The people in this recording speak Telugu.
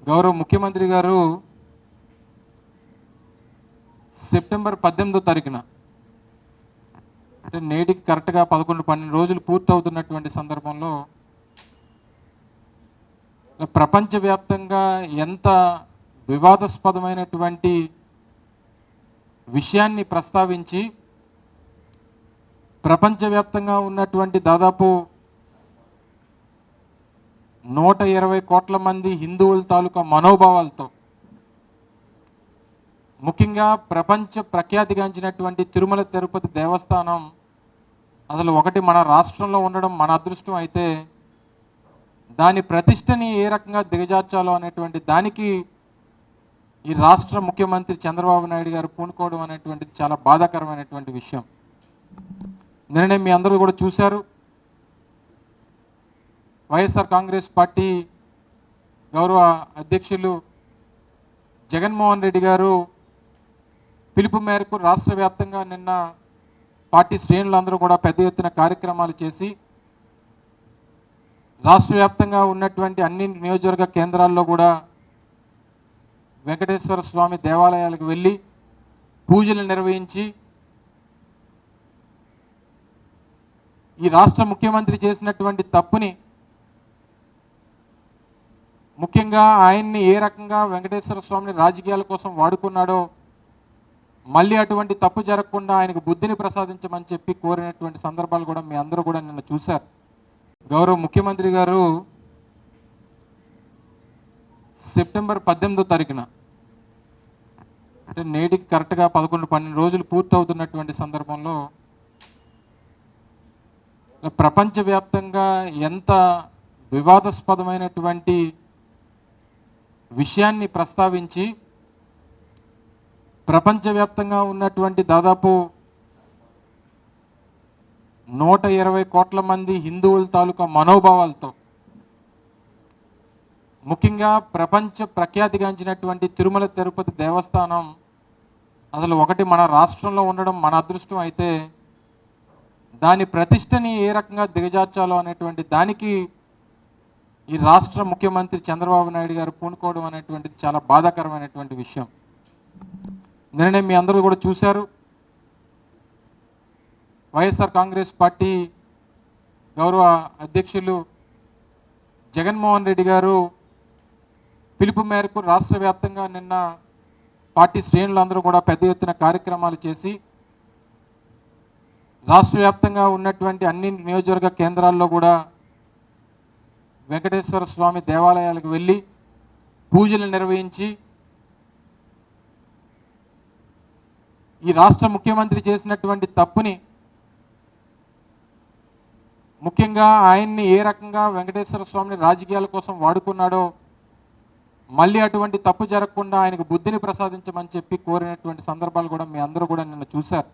గౌరవ ముఖ్యమంత్రి గారు సెప్టెంబర్ 18వ తారీఖున అంటే నేటికి కరెక్ట్గా 11-12 రోజులు పూర్తవుతున్నటువంటి సందర్భంలో ప్రపంచవ్యాప్తంగా ఎంత వివాదాస్పదమైనటువంటి విషయాన్ని ప్రస్తావించి ప్రపంచవ్యాప్తంగా ఉన్నటువంటి దాదాపు 120 కోట్ల మంది హిందువుల తాలూకా మనోభావాలతో ముఖ్యంగా ప్రపంచ ప్రఖ్యాతిగాంచినటువంటి తిరుమల తిరుపతి దేవస్థానం అసలు ఒకటి మన రాష్ట్రంలో ఉండడం మన అదృష్టం అయితే దాని ప్రతిష్టని ఏ రకంగా దిగజార్చాలో అనేటువంటి దానికి ఈ రాష్ట్ర ముఖ్యమంత్రి చంద్రబాబు నాయుడు గారు పూనుకోవడం అనేటువంటిది చాలా బాధాకరమైనటువంటి విషయం. నిన్ననే మీ అందరూ కూడా చూశారు. వైఎస్ఆర్ కాంగ్రెస్ పార్టీ గౌరవ అధ్యక్షులు జగన్మోహన్ రెడ్డి గారు పిలుపు మేరకు రాష్ట్ర వ్యాప్తంగా నిన్న పార్టీ శ్రేణులందరూ కూడా పెద్ద ఎత్తున కార్యక్రమాలు చేసి రాష్ట్ర వ్యాప్తంగా ఉన్నటువంటి అన్ని నియోజకవర్గ కేంద్రాల్లో కూడా వెంకటేశ్వర స్వామి దేవాలయాలకు వెళ్ళి పూజలు నిర్వహించి ఈ రాష్ట్ర ముఖ్యమంత్రి చేసినటువంటి తప్పుని ముఖ్యంగా ఆయన్ని ఏ రకంగా వెంకటేశ్వర స్వామిని రాజకీయాల కోసం వాడుకున్నాడో మళ్ళీ అటువంటి తప్పు జరగకుండా ఆయనకు బుద్ధిని ప్రసాదించమని చెప్పి కోరినటువంటి సందర్భాలు కూడా మీ అందరూ కూడా నిన్న చూశారు. గౌరవ ముఖ్యమంత్రి గారు సెప్టెంబర్ 18వ తారీఖున అంటే నేటికి కరెక్ట్గా 11-12 రోజులు పూర్తవుతున్నటువంటి సందర్భంలో ప్రపంచవ్యాప్తంగా ఎంత వివాదాస్పదమైనటువంటి విషయాన్ని ప్రస్తావించి ప్రపంచవ్యాప్తంగా ఉన్నటువంటి దాదాపు 120 కోట్ల మంది హిందువుల తాలూకా మనోభావాలతో ముఖ్యంగా ప్రపంచ ప్రఖ్యాతిగాంచినటువంటి తిరుమల తిరుపతి దేవస్థానం అసలు ఒకటి మన రాష్ట్రంలో ఉండడం మన అదృష్టం అయితే దాని ప్రతిష్టని ఏ రకంగా దిగజార్చాలో అనేటువంటి దానికి ఈ రాష్ట్ర ముఖ్యమంత్రి చంద్రబాబు నాయుడు గారు పూనుకోవడం అనేటువంటిది చాలా బాధాకరమైనటువంటి విషయం. నిన్ననే మీ అందరూ కూడా చూశారు. వైఎస్ఆర్ కాంగ్రెస్ పార్టీ గౌరవ అధ్యక్షులు జగన్మోహన్ రెడ్డి గారు పిలుపు మేరకు రాష్ట్ర వ్యాప్తంగా నిన్న పార్టీ శ్రేణులందరూ కూడా పెద్ద ఎత్తున కార్యక్రమాలు చేసి రాష్ట్ర వ్యాప్తంగా ఉన్నటువంటి అన్ని నియోజకవర్గ కేంద్రాల్లో కూడా వెంకటేశ్వర స్వామి దేవాలయాలకు వెళ్ళి పూజలు నిర్వహించి ఈ రాష్ట్ర ముఖ్యమంత్రి చేసినటువంటి తప్పుని ముఖ్యంగా ఆయన్ని ఏ రకంగా వెంకటేశ్వర స్వామిని రాజకీయాల కోసం వాడుకున్నాడో మళ్ళీ అటువంటి తప్పు జరగకుండా ఆయనకు బుద్ధిని ప్రసాదించమని చెప్పి కోరినటువంటి సందర్భాలు కూడా మీ అందరూ కూడా నిన్న చూశారు.